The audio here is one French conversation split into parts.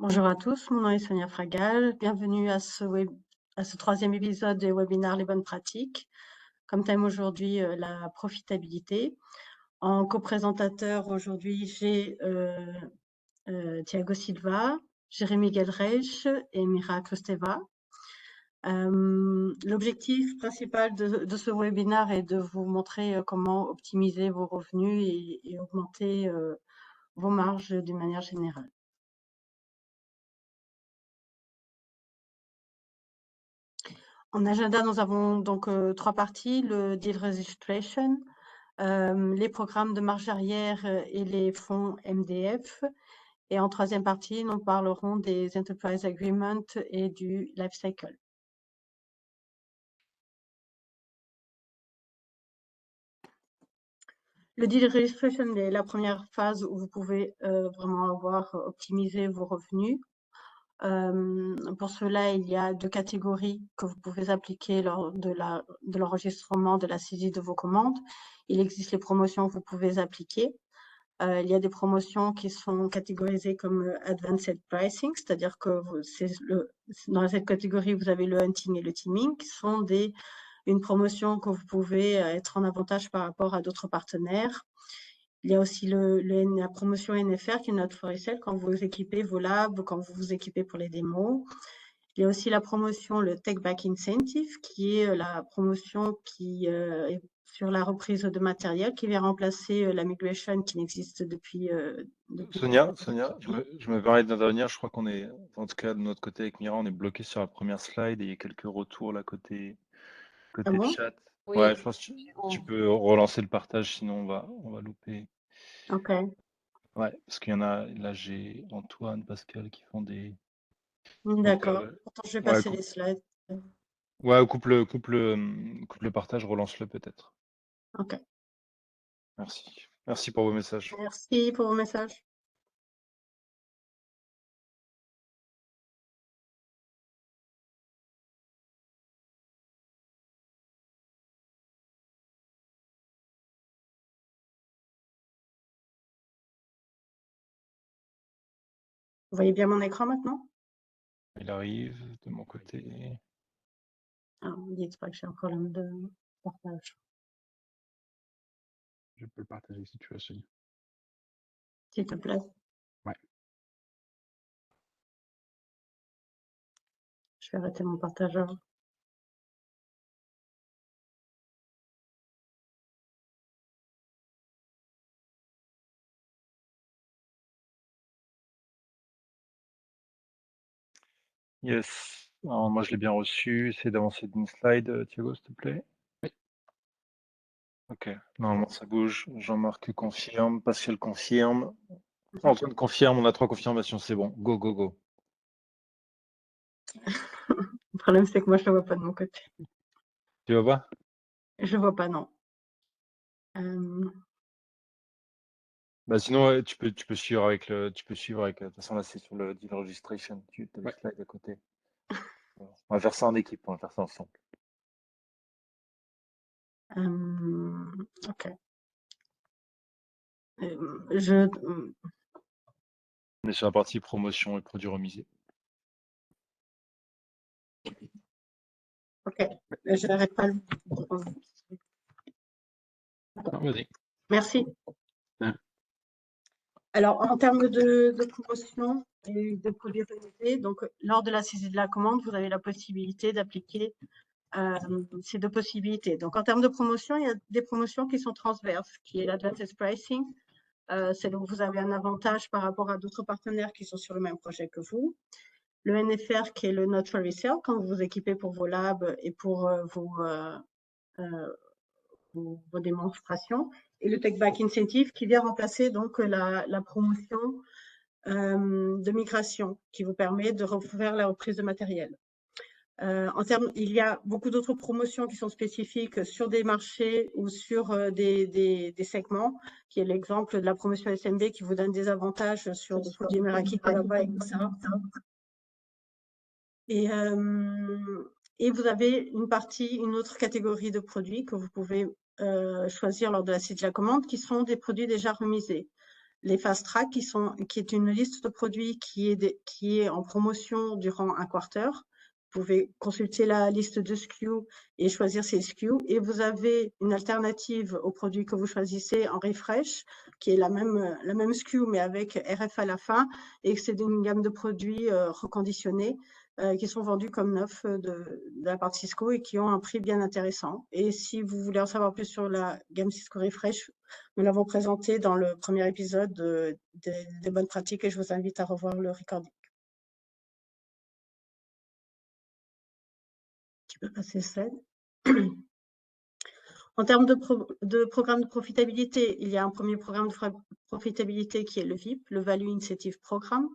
Bonjour à tous, mon nom est Sonia Fragal. Bienvenue à ce troisième épisode des webinaires Les bonnes pratiques. Comme thème aujourd'hui, la profitabilité. En co-présentateur aujourd'hui, j'ai Thiago Silva, Jérémy Gelreich et Mira Krusteva. L'objectif principal de ce webinaire est de vous montrer comment optimiser vos revenus et augmenter vos marges d'une manière générale. En agenda, nous avons donc 3 parties, le deal registration, les programmes de marge arrière et les fonds MDF. Et en troisième partie, nous parlerons des enterprise agreements et du life cycle. Le deal registration est la première phase où vous pouvez vraiment optimisé vos revenus. Pour cela, il y a 2 catégories que vous pouvez appliquer lors de l'enregistrement de la saisie de vos commandes. Il existe les promotions que vous pouvez appliquer. Il y a des promotions qui sont catégorisées comme advanced pricing, c'est-à-dire que dans cette catégorie, vous avez le hunting et le teaming, qui sont une promotion que vous pouvez être en avantage par rapport à d'autres partenaires. Il y a aussi la promotion NFR qui est notre forestier quand vous équipez vos labs, quand vous vous équipez pour les démos. Il y a aussi la promotion, le Take Back Incentive, qui est la promotion qui est sur la reprise de matériel, qui vient remplacer la migration qui n'existe depuis. Sonia, je me permets d'intervenir. Je crois qu'on est, en tout cas de notre côté avec Mira, on est bloqué sur la première slide et il y a quelques retours là côté Ah bon? chat. Oui. Ouais, je pense que tu peux relancer le partage, sinon on va louper. Ok. Ouais, parce qu'il y en a, là j'ai Antoine, Pascal qui font des. D'accord. Pourtant, je vais passer Ouais, les slides. ouais, coupe le partage, relance-le peut-être. Ok. Merci. Merci pour vos messages. Merci pour vos messages. Vous voyez bien mon écran maintenant? Il arrive de mon côté. Ah, dites pas que j'ai un problème de partage. Je peux le partager si tu veux, Sonia. S'il te plaît. Ouais. Je vais arrêter mon partageur. Yes. Alors, moi, je l'ai bien reçu. Essaye d'avancer d'une slide, Thiago, s'il te plaît. Oui. Ok. Normalement, ça bouge. Jean-Marc confirme. Pascal confirme. Antoine confirme. On a 3 confirmations. C'est bon. Go, go, go. Le problème, c'est que moi, je ne le vois pas de mon côté. Tu vois pas? Je ne vois pas, non. Bah, sinon, tu peux suivre avec de toute façon, là, c'est sur le deal registration. Tu as le slide à côté. On va faire ça en équipe. On va faire ça ensemble. Ok. On est sur la partie promotion et produits remisés. Ok. Je n'arrête pas. Vas-y. Merci. Ouais. Alors, en termes de promotion et de produits remisés, donc lors de la saisie de la commande, vous avez la possibilité d'appliquer ces 2 possibilités. Donc, en termes de promotion, il y a des promotions qui sont transverses, qui est l'advanced pricing. C'est là où vous avez un avantage par rapport à d'autres partenaires qui sont sur le même projet que vous. Le NFR, qui est le Not for Resale, quand vous vous équipez pour vos labs et pour vos démonstrations. Et le Take Back Incentive, qui vient remplacer donc la promotion de migration, qui vous permet de refaire la reprise de matériel. Il y a beaucoup d'autres promotions qui sont spécifiques sur des marchés ou sur des segments, qui est l'exemple de la promotion SMB qui vous donne des avantages sur des produits Meraki, Colaba, etc. Et vous avez une autre catégorie de produits que vous pouvez choisir lors de la saisie de la commande, qui sont des produits déjà remisés. les fast track qui est une liste de produits qui est en promotion durant un quarter. Vous pouvez consulter la liste de SKU et choisir ces SKU. Et vous avez une alternative au produit que vous choisissez en refresh, qui est la même SKU, mais avec RF à la fin. Et c'est une gamme de produits reconditionnés qui sont vendus comme neufs de la part de Cisco et qui ont un prix bien intéressant. Et si vous voulez en savoir plus sur la gamme Cisco Refresh, nous l'avons présenté dans le premier épisode des bonnes pratiques et je vous invite à revoir le recording. Tu peux passer slide. En termes de programme de profitabilité, il y a un premier programme de profitabilité qui est le VIP, le Value Incentive Programme.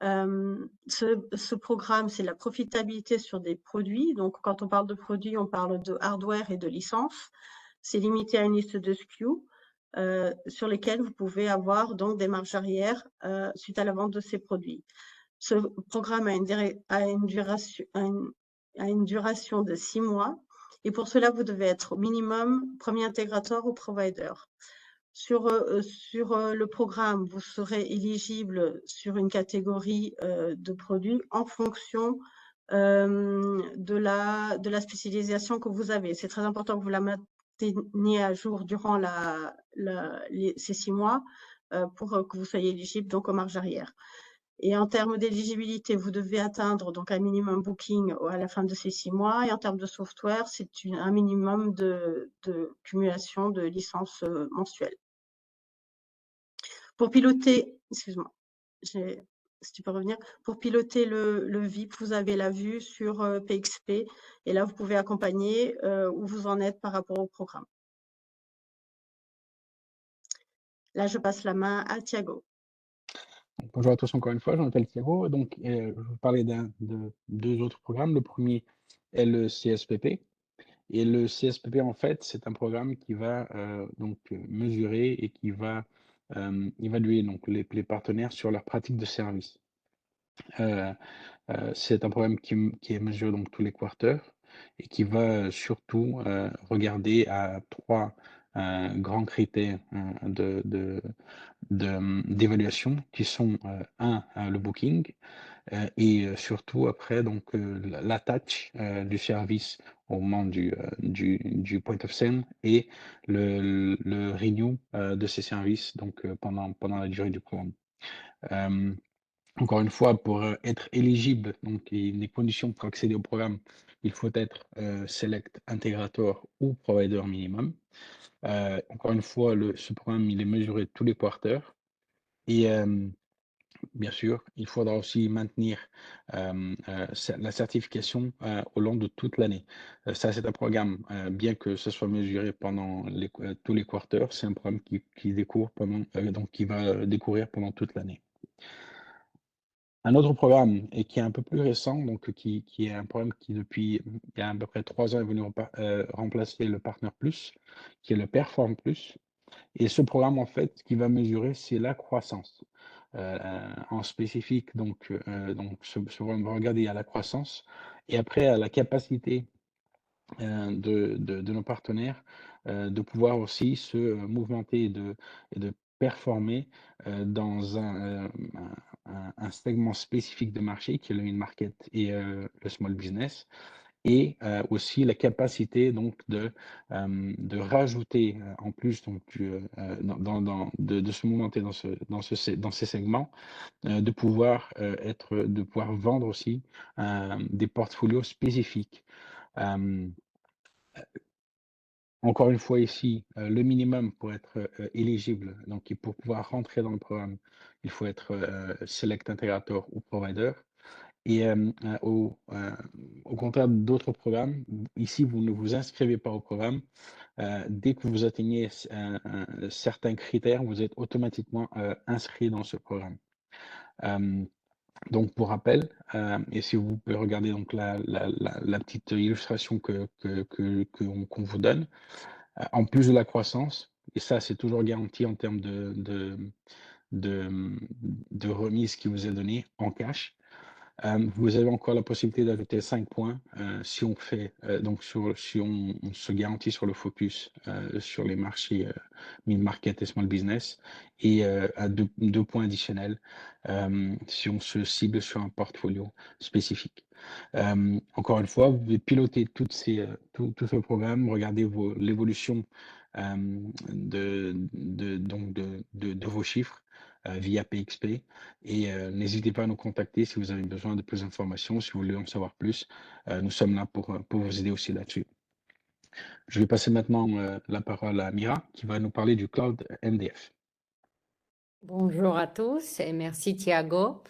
Ce programme, c'est la profitabilité sur des produits. Donc, quand on parle de produits, on parle de hardware et de licence. C'est limité à une liste de SKU sur lesquels vous pouvez avoir donc des marges arrière suite à la vente de ces produits. Ce programme a une duration de 6 mois et pour cela, vous devez être au minimum premier intégrateur ou provider. Sur le programme, vous serez éligible sur une catégorie de produits en fonction de la spécialisation que vous avez. C'est très important que vous la mainteniez à jour durant ces 6 mois pour que vous soyez éligible donc aux marges arrière. Et en termes d'éligibilité, vous devez atteindre donc un minimum booking à la fin de ces 6 mois. Et en termes de software, c'est un minimum de cumulation de licences mensuelles. Pour piloter, excuse-moi, si tu peux revenir, pour piloter le VIP, vous avez la vue sur PXP et là, vous pouvez accompagner où vous en êtes par rapport au programme. Là, je passe la main à Thiago. Bonjour à tous encore une fois, je m'appelle Thiago. Donc, je vais vous parler de deux autres programmes. Le premier est le CSPP. Et le CSPP, en fait, c'est un programme qui va mesurer et qui va évaluer donc, les partenaires sur leurs pratiques de service. C'est un programme qui est mesuré donc tous les quarters et qui va surtout regarder à trois grands critères d'évaluation qui sont le booking et surtout après donc l'attach du service au moment du point of sale et le renew de ces services donc pendant la durée du programme. Encore une fois, pour être éligible, donc les conditions pour accéder au programme, il faut être Select Integrator ou Provider minimum. Encore une fois, ce programme, il est mesuré tous les quarters. Et bien sûr, il faudra aussi maintenir la certification au long de toute l'année. Ça, c'est un programme, bien que ce soit mesuré pendant tous les quarters, c'est un programme qui découvre donc qui va découvrir pendant toute l'année. Un autre programme et qui est un peu plus récent, donc qui est un programme qui depuis il y a à peu près 3 ans est venu remplacer le Partner Plus, qui est le Perform Plus. Et ce programme, en fait, ce qu'il va mesurer, c'est la croissance. En spécifique, donc ce programme va regarder à la croissance et après à la capacité de nos partenaires de pouvoir aussi se mouvementer et de performer dans un segment spécifique de marché qui est le mid-market et le small business. Et aussi la capacité donc de rajouter en plus donc de se momenter dans ces segments, de pouvoir vendre aussi des portfolios spécifiques. Encore une fois ici, le minimum pour être éligible, donc et pour pouvoir rentrer dans le programme, il faut être Select Integrator ou Provider. Et au contraire d'autres programmes, ici, vous ne vous inscrivez pas au programme. Dès que vous atteignez certains critères, vous êtes automatiquement inscrit dans ce programme. Donc, pour rappel, et si vous pouvez regarder donc la petite illustration qu'on vous donne, en plus de la croissance, et ça, c'est toujours garanti en termes de remise qui vous est donnée en cash. Vous avez encore la possibilité d'ajouter 5 points si on fait donc si on se garantit sur le focus sur les marchés mid-market et small business et à 2 points additionnels si on se cible sur un portfolio spécifique. Encore une fois, vous pouvez piloter tout ce programme, regarder l'évolution de vos chiffres via PXP et n'hésitez pas à nous contacter si vous avez besoin de plus d'informations, si vous voulez en savoir plus. Nous sommes là pour vous aider aussi là-dessus. Je vais passer maintenant la parole à Mira qui va nous parler du Cloud MDF. Bonjour à tous et merci Thiago.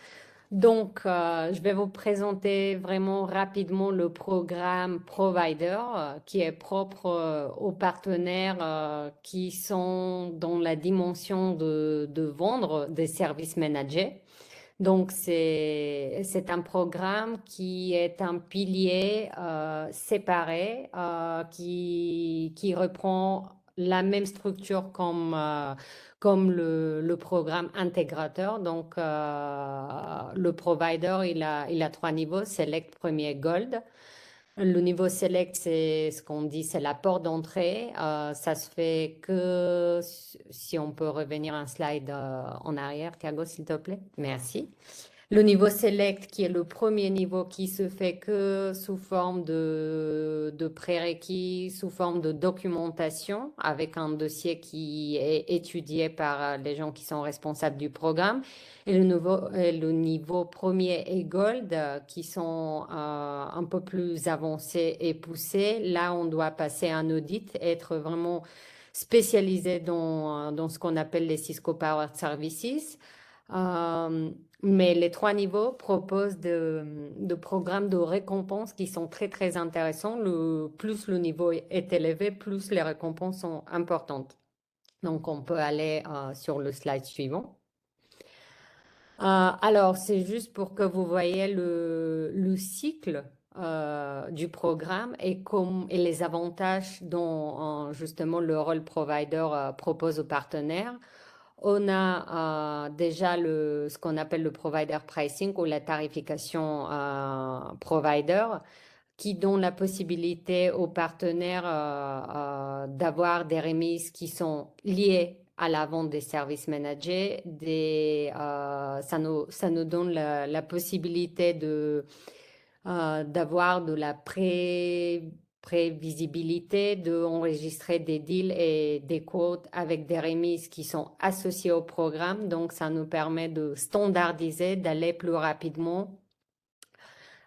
Donc, je vais vous présenter vraiment rapidement le programme Provider qui est propre aux partenaires qui sont dans la dimension de vendre des services managés. Donc, c'est un programme qui est un pilier séparé qui reprend la même structure comme le programme intégrateur. Donc, le provider, il a 3 niveaux, Select, Premier, Gold. Le niveau Select, c'est ce qu'on dit, c'est la porte d'entrée. Ça se fait que, si on peut revenir un slide en arrière, Thiago, s'il te plaît. Merci. Le niveau Select, qui est le premier niveau qui se fait que sous forme de prérequis, sous forme de documentation, avec un dossier qui est étudié par les gens qui sont responsables du programme. Et le niveau premier et Gold, qui sont un peu plus avancés et poussés. Là, on doit passer un audit, être vraiment spécialisé dans ce qu'on appelle les Cisco Powered Services. Mais les 3 niveaux proposent de programmes de récompenses qui sont très, très intéressants. Plus le niveau est élevé, plus les récompenses sont importantes. Donc, on peut aller sur le slide suivant. Alors, c'est juste pour que vous voyez le cycle du programme et les avantages dont justement le rôle provider propose aux partenaires. On a déjà ce qu'on appelle le provider pricing ou la tarification provider qui donne la possibilité aux partenaires d'avoir des remises qui sont liées à la vente des services managés. Ça nous donne la possibilité d'avoir de la prévisibilité, d'enregistrer des deals et des quotes avec des remises qui sont associées au programme. Donc, ça nous permet de standardiser, d'aller plus rapidement,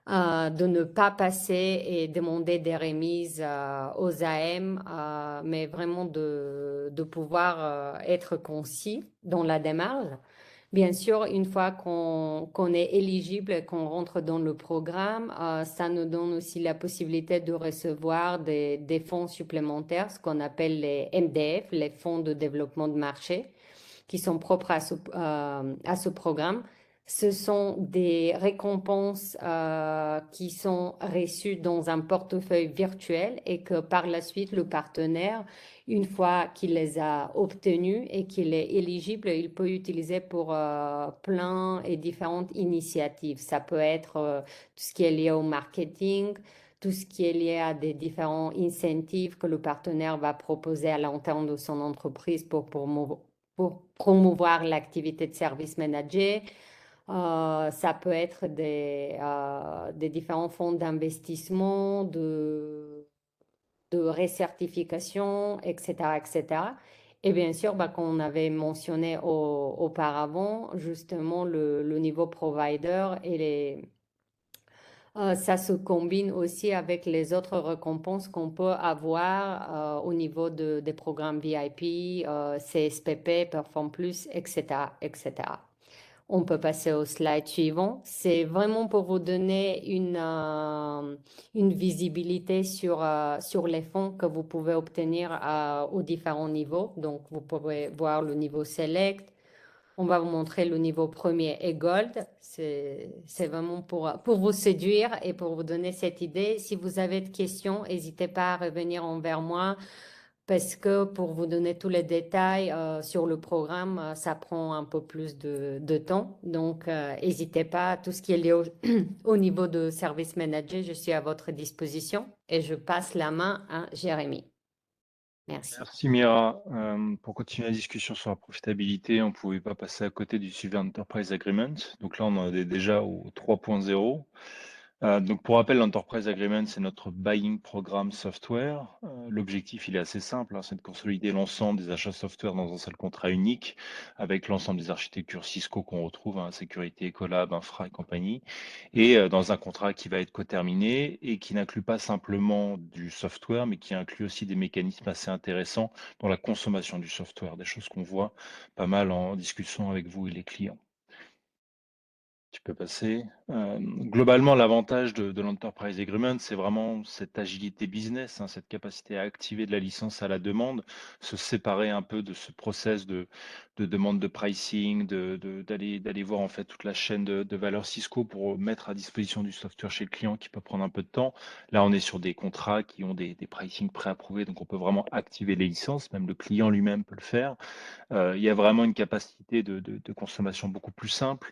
de ne pas passer et demander des remises aux AM, mais vraiment de pouvoir être concis dans la démarche. Bien sûr, une fois qu'on est éligible et qu'on rentre dans le programme, ça nous donne aussi la possibilité de recevoir des fonds supplémentaires, ce qu'on appelle les MDF, les fonds de développement de marché, qui sont propres à ce programme. Ce sont des récompenses qui sont reçues dans un portefeuille virtuel et que par la suite, le partenaire, une fois qu'il les a obtenus et qu'il est éligible, il peut utiliser pour plein et différentes initiatives. Ça peut être tout ce qui est lié au marketing, tout ce qui est lié à des différents incentives que le partenaire va proposer à l'interne de son entreprise pour promouvoir l'activité de service manager. Ça peut être des différents fonds d'investissement, de recertification, etc., etc. Et bien sûr, comme on avait mentionné auparavant, justement, le niveau provider et ça se combine aussi avec les autres récompenses qu'on peut avoir au niveau des programmes VIP, CSPP, Perform Plus, etc., etc. On peut passer au slide suivant. C'est vraiment pour vous donner une visibilité sur les fonds que vous pouvez obtenir aux différents niveaux. Donc, vous pouvez voir le niveau Select. On va vous montrer le niveau premier et Gold. C'est vraiment pour vous séduire et pour vous donner cette idée. Si vous avez des questions, n'hésitez pas à revenir envers moi parce que pour vous donner tous les détails sur le programme, ça prend un peu plus de temps. Donc, n'hésitez pas, tout ce qui est lié au niveau de service manager, je suis à votre disposition et je passe la main à Jérémy. Merci. Merci Mira. Pour continuer la discussion sur la profitabilité, on ne pouvait pas passer à côté du suivi Enterprise Agreement. Donc là, on en est déjà au 3.0. Donc pour rappel, l'Enterprise Agreement, c'est notre buying programme software. L'objectif, il est assez simple, hein, c'est de consolider l'ensemble des achats software dans un seul contrat unique avec l'ensemble des architectures Cisco qu'on retrouve, hein, sécurité, collab, infra et compagnie, et dans un contrat qui va être coterminé et qui n'inclut pas simplement du software, mais qui inclut aussi des mécanismes assez intéressants dans la consommation du software, des choses qu'on voit pas mal en discussion avec vous et les clients. Tu peux passer. Globalement, l'avantage de l'Enterprise Agreement, c'est vraiment cette agilité business, hein, cette capacité à activer de la licence à la demande, se séparer un peu de ce process de demande de pricing, d'aller voir en fait toute la chaîne de valeur Cisco pour mettre à disposition du software chez le client qui peut prendre un peu de temps. Là, on est sur des contrats qui ont des pricing préapprouvés, donc on peut vraiment activer les licences, même le client lui-même peut le faire. Il y a vraiment une capacité de consommation beaucoup plus simple.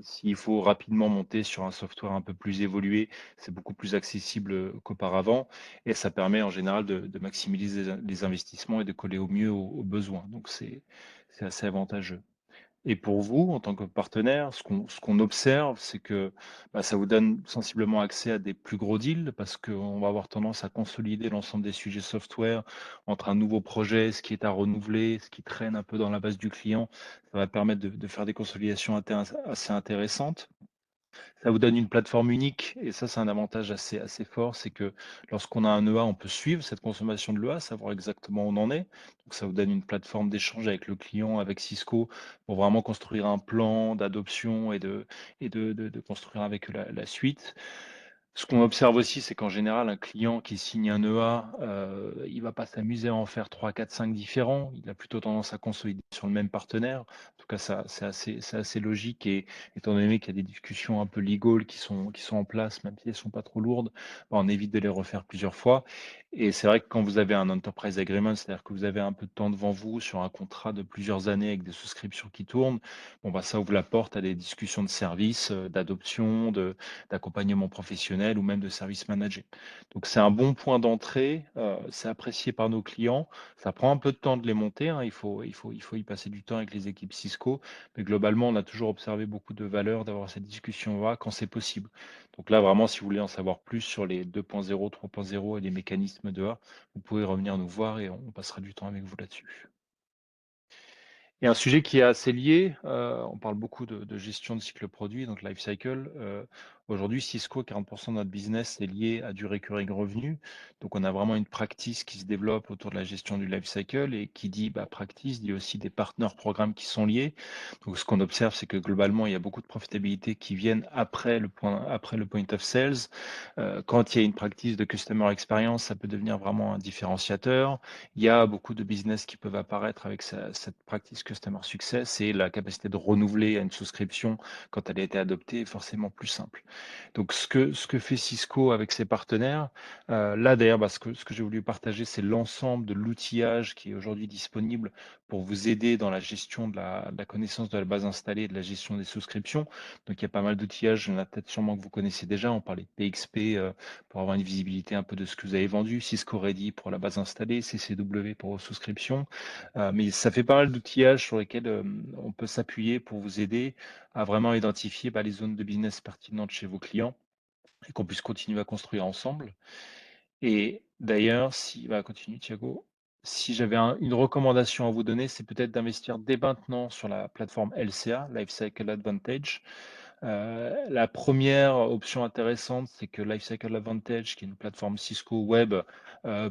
S'il faut rapidement monter sur un software un peu plus évolué, c'est beaucoup plus accessible qu'auparavant et ça permet en général de maximiser les investissements et de coller au mieux aux besoins. Donc c'est assez avantageux. Et pour vous, en tant que partenaire, ce qu'on observe, c'est que ça vous donne sensiblement accès à des plus gros deals parce qu'on va avoir tendance à consolider l'ensemble des sujets software entre un nouveau projet, ce qui est à renouveler, ce qui traîne un peu dans la base du client. Ça va permettre de faire des consolidations assez intéressantes. Ça vous donne une plateforme unique et ça, c'est un avantage assez fort, c'est que lorsqu'on a un EA, on peut suivre cette consommation de l'EA, savoir exactement où on en est. Donc ça vous donne une plateforme d'échange avec le client, avec Cisco, pour vraiment construire un plan d'adoption et de construire avec eux la suite. Ce qu'on observe aussi, c'est qu'en général, un client qui signe un EA, il va pas s'amuser à en faire 3, 4, 5 différents. Il a plutôt tendance à consolider sur le même partenaire. En tout cas, ça, c'est assez logique et étant donné qu'il y a des discussions un peu legal qui sont en place, même si elles sont pas trop lourdes, on évite de les refaire plusieurs fois. Et c'est vrai que quand vous avez un enterprise agreement, c'est-à-dire que vous avez un peu de temps devant vous sur un contrat de plusieurs années avec des souscriptions qui tournent, ça ouvre la porte à des discussions de services, d'adoption, d'accompagnement professionnel ou même de service manager. Donc c'est un bon point d'entrée, c'est apprécié par nos clients. Ça prend un peu de temps de les monter, hein, il faut y passer du temps avec les équipes Cisco, mais globalement, on a toujours observé beaucoup de valeur d'avoir cette discussion-là quand c'est possible. Donc là, vraiment, si vous voulez en savoir plus sur les 2.0, 3.0 et les mécanismes de A, vous pouvez revenir nous voir et on passera du temps avec vous là-dessus. Et un sujet qui est assez lié, on parle beaucoup de gestion de cycle produit, donc life cycle. Aujourd'hui, Cisco, 40% de notre business est lié à du recurring revenu. Donc, on a vraiment une practice qui se développe autour de la gestion du life cycle et qui dit practice, dit aussi des partenaires programmes qui sont liés. Donc, ce qu'on observe, c'est que globalement, il y a beaucoup de profitabilité qui viennent après le point of sales. Quand il y a une practice de customer experience, ça peut devenir vraiment un différenciateur. Il y a beaucoup de business qui peuvent apparaître avec cette practice Customer Success et la capacité de renouveler à une souscription quand elle a été adoptée est forcément plus simple. Donc, ce que fait Cisco avec ses partenaires, là d'ailleurs, ce que j'ai voulu partager, c'est l'ensemble de l'outillage qui est aujourd'hui disponible pour vous aider dans la gestion de la connaissance de la base installée et de la gestion des souscriptions. Donc, il y a pas mal d'outillages, il y en a peut-être sûrement que vous connaissez déjà. On parlait de PXP pour avoir une visibilité un peu de ce que vous avez vendu, Cisco Ready pour la base installée, CCW pour vos souscriptions. Mais ça fait pas mal d'outillages sur lesquels on peut s'appuyer pour vous aider à vraiment identifier les zones de business pertinentes chez vos clients et qu'on puisse continuer à construire ensemble. Et d'ailleurs, continue Thiago. Si j'avais une recommandation à vous donner, c'est peut-être d'investir dès maintenant sur la plateforme LCA, Lifecycle Advantage. La première option intéressante, c'est que Lifecycle Advantage, qui est une plateforme Cisco Web,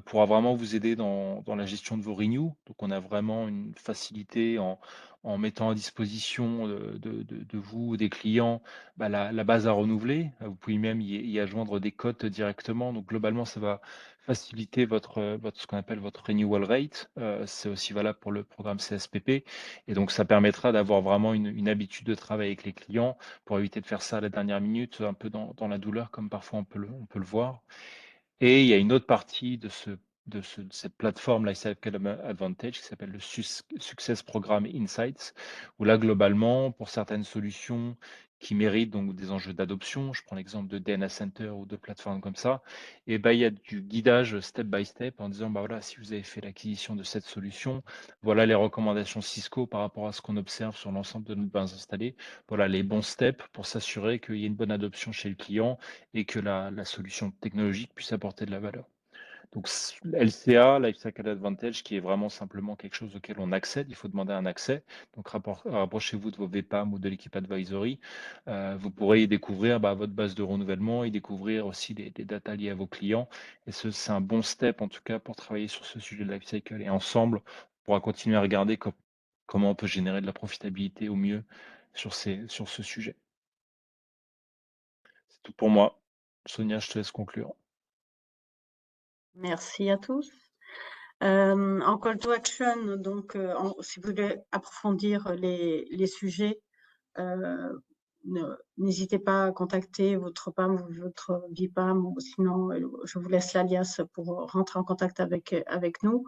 pourra vraiment vous aider dans la gestion de vos renews. Donc, on a vraiment une facilité en mettant à disposition de vous, des clients, la base à renouveler. Vous pouvez même y adjoindre des cotes directement. Donc, globalement, ça va faciliter ce qu'on appelle votre renewal rate. C'est aussi valable pour le programme CSPP. Et donc, ça permettra d'avoir vraiment une habitude de travail avec les clients pour éviter de faire ça à la dernière minute, un peu dans la douleur, comme parfois on peut le voir. Et il y a une autre partie de ce de cette plateforme Lifecycle Advantage qui s'appelle le Success Program Insights, où là, globalement, pour certaines solutions qui méritent donc des enjeux d'adoption, je prends l'exemple de DNA Center ou de plateformes comme ça, et ben, il y a du guidage step by step en disant, bah voilà, si vous avez fait l'acquisition de cette solution, voilà les recommandations Cisco par rapport à ce qu'on observe sur l'ensemble de nos bases installées, voilà les bons steps pour s'assurer qu'il y ait une bonne adoption chez le client et que la solution technologique puisse apporter de la valeur. Donc, LCA, Lifecycle Advantage, qui est vraiment simplement quelque chose auquel on accède, il faut demander un accès. Donc, rapprochez-vous de vos VPAM ou de l'équipe advisory. Vous pourrez y découvrir votre base de renouvellement, y découvrir aussi des datas liées à vos clients. Et c'est un bon step, en tout cas, pour travailler sur ce sujet de Lifecycle. Et ensemble, on pourra continuer à regarder comment on peut générer de la profitabilité au mieux sur ce sujet. C'est tout pour moi. Sonia, je te laisse conclure. Merci à tous. En call to action, donc, si vous voulez approfondir les sujets, n'hésitez pas à contacter votre PAM ou votre VPAM, ou sinon, je vous laisse l'alias pour rentrer en contact avec nous.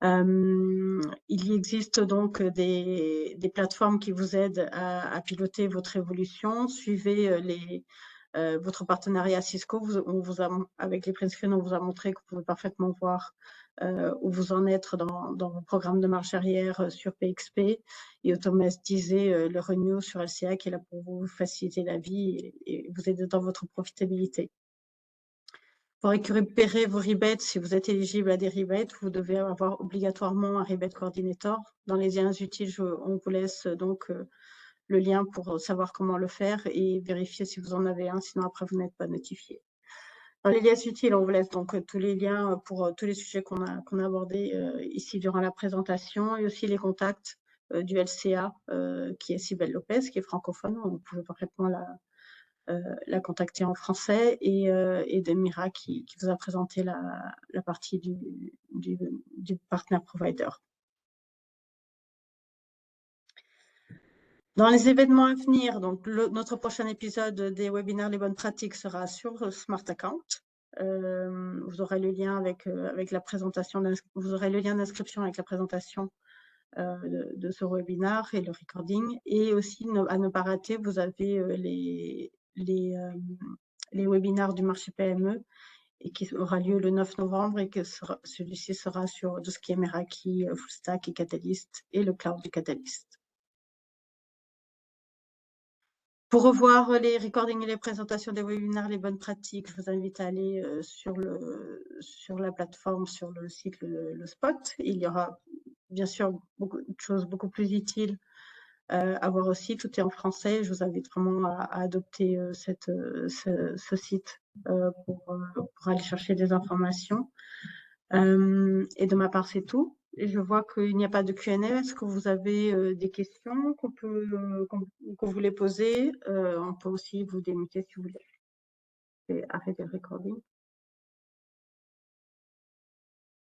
Il existe donc des plateformes qui vous aident à piloter votre évolution. Suivez votre partenariat Cisco. Avec les print screens, on vous a montré que vous pouvez parfaitement voir où vous en êtes dans vos programmes de marche arrière sur PXP et automatiser le renew sur LCA qui est là pour vous faciliter la vie et vous aider dans votre profitabilité. Pour récupérer vos rebates, si vous êtes éligible à des rebates, vous devez avoir obligatoirement un rebate coordinator. Dans les liens utiles, on vous laisse donc le lien pour savoir comment le faire et vérifier si vous en avez un, sinon après vous n'êtes pas notifié. Dans les liens utiles, on vous laisse donc tous les liens pour tous les sujets qu'on a abordés ici durant la présentation et aussi les contacts du LCA qui est Cybelle Lopez, qui est francophone. Vous pouvez parfaitement la contacter en français et de Mira qui vous a présenté la partie du partner provider. Dans les événements à venir, donc notre prochain épisode des webinaires Les Bonnes Pratiques sera sur Smart Account. Vous aurez le lien avec la présentation, vous aurez le lien d'inscription avec la présentation de ce webinaire et le recording. Et aussi, à ne pas rater, vous avez les webinaires du marché PME et qui aura lieu le 9 novembre et que celui-ci sera sur tout ce qui est Meraki, Fullstack et Catalyst et le cloud du Catalyst. Pour revoir les recordings et les présentations des webinaires, les bonnes pratiques, je vous invite à aller sur la plateforme, sur le site le Spot. Il y aura bien sûr beaucoup de choses beaucoup plus utiles à voir aussi. Tout est en français. Je vous invite vraiment à adopter ce site pour aller chercher des informations. Et de ma part, c'est tout. Et je vois qu'il n'y a pas de Q&A. Est-ce que vous avez des questions qu'on voulait poser? On peut aussi vous démuter si vous voulez. Et arrêter le recording.